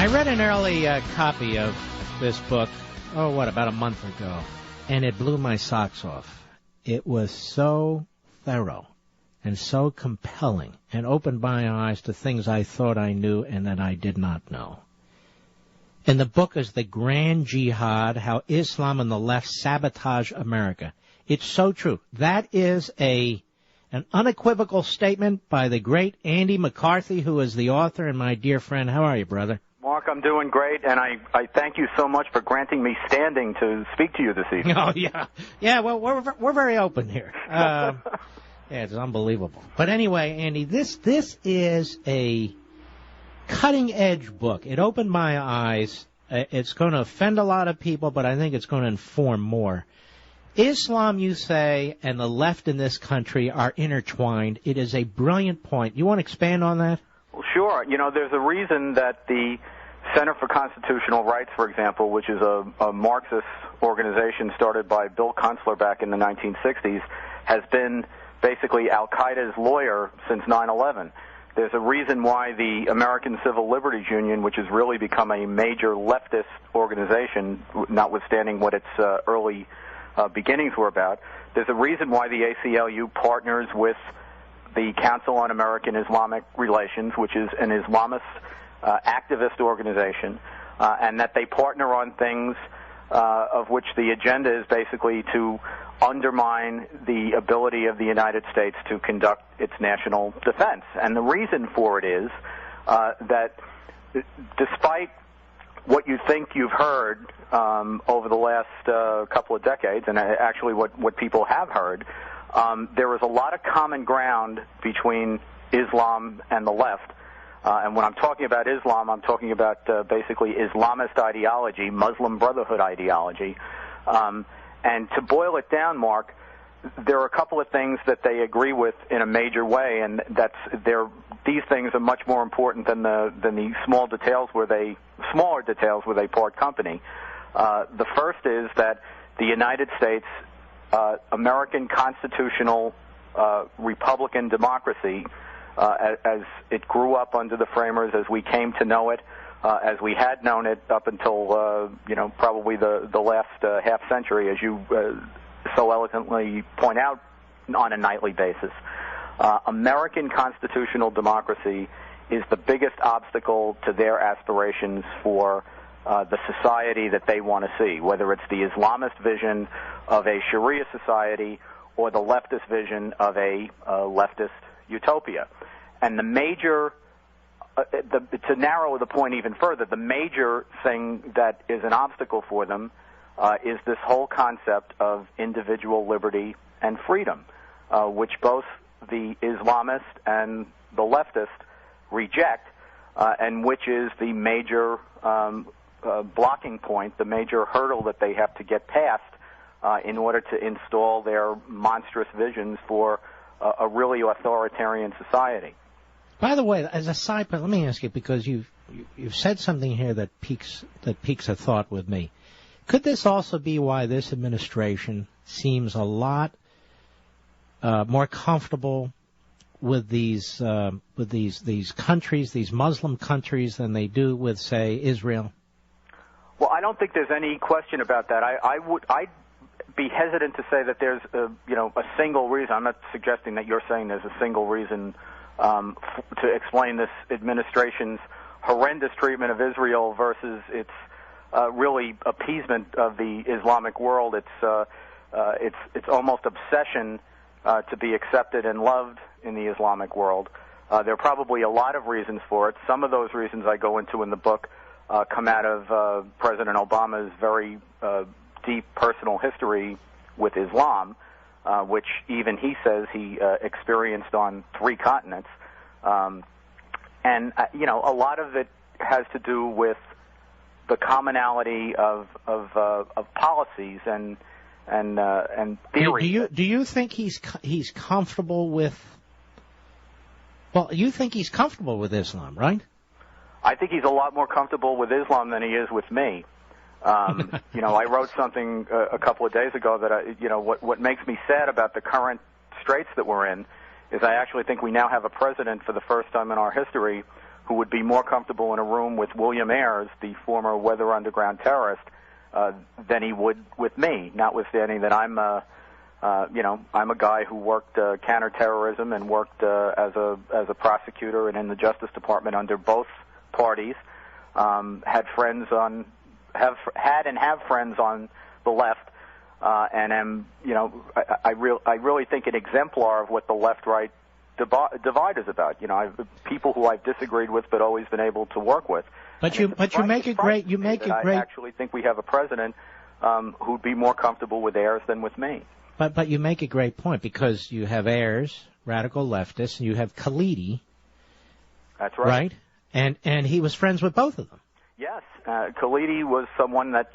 I read an early copy of this book, about a month ago, and it blew my socks off. It was so thorough and so compelling and opened my eyes to things I thought I knew and that I did not know. And the book is The Grand Jihad, How Islam and the Left Sabotage America. It's so true. That is an unequivocal statement by the great Andy McCarthy, who is the author and my dear friend. How are you, brother? Mark, I'm doing great, and I thank you so much for granting me standing to speak to you this evening. Oh, yeah. Yeah, well, we're very open here. Yeah, it's unbelievable. But anyway, Andy, this is a cutting-edge book. It opened my eyes. It's going to offend a lot of people, but I think it's going to inform more. Islam, you say, and the left in this country are intertwined. It is a brilliant point. You want to expand on that? Well, sure. You know, there's a reason that the Center for Constitutional Rights, for example, which is a Marxist organization started by Bill Kunstler back in the 1960s, has been basically Al-Qaeda's lawyer since 9/11. There's a reason why the American Civil Liberties Union, which has really become a major leftist organization, notwithstanding what its early beginnings were about, there's a reason why the ACLU partners with the Council on American Islamic Relations, which is an Islamist activist organization, and that they partner on things of which the agenda is basically to undermine the ability of the United States to conduct its national defense. And the reason for it is that despite what you think you've heard over the last couple of decades, and actually what people have heard, there is a lot of common ground between Islam and the left. And when I'm talking about Islam, I'm talking about basically Islamist ideology, Muslim Brotherhood ideology. And to boil it down, Mark, there are a couple of things that they agree with in a major way, and these things are much more important than the smaller details where they part company. The first is that the United States, American constitutional Republican democracy, as it grew up under the framers, as we came to know it, as we had known it up until probably the last half century, as you so eloquently point out on a nightly basis. American constitutional democracy is the biggest obstacle to their aspirations for the society that they want to see, whether it's the Islamist vision of a Sharia society or the leftist vision of a leftist utopia. And the major, to narrow the point even further, the major thing that is an obstacle for them is this whole concept of individual liberty and freedom, which both the Islamist and the leftist reject, and which is the major blocking point, the major hurdle that they have to get past in order to install their monstrous visions for a really authoritarian society. By the way, as a side point, let me ask you, because you've said something here that piques a thought with me. Could this also be why this administration seems a lot more comfortable with these countries, these Muslim countries, than they do with, say, Israel? Well, I don't think there's any question about that. I'd be hesitant to say that there's a single reason. I'm not suggesting that you're saying there's a single reason to explain this administration's horrendous treatment of Israel versus its really appeasement of the Islamic world. It's almost obsession to be accepted and loved in the Islamic world. There are probably a lot of reasons for it. Some of those reasons I go into in the book come out of President Obama's very deep personal history with Islam, which even he says he experienced on 3 continents. And a lot of it has to do with the commonality of policies and theory. Do you think he's comfortable with? Well, you think he's comfortable with Islam, right? I think he's a lot more comfortable with Islam than he is with me. I wrote something a couple of days ago that what makes me sad about the current straits that we're in is I actually think we now have a president for the first time in our history who would be more comfortable in a room with William Ayers, the former Weather Underground terrorist, than he would with me, notwithstanding that I'm a guy who worked counterterrorism and worked as a prosecutor and in the Justice Department under both parties. Had friends on the left, and am, I really think an exemplar of what the left-right divide is about. People who I've disagreed with but always been able to work with. I actually think we have a president who'd be more comfortable with Ayers than with me. But you make a great point, because you have Ayers, radical leftist, and you have Khalidi. That's right. Right? And he was friends with both of them. Yes. Khalidi was someone that,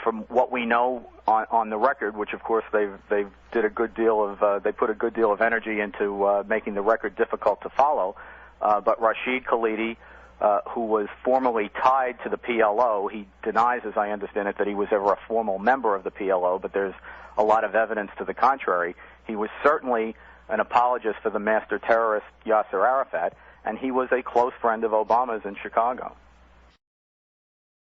from what we know on the record, which of course they put a good deal of energy into making the record difficult to follow. But Rashid Khalidi, who was formerly tied to the PLO, he denies, as I understand it, that he was ever a formal member of the PLO, but there's a lot of evidence to the contrary. He was certainly an apologist for the master terrorist Yasser Arafat, and he was a close friend of Obama's in Chicago.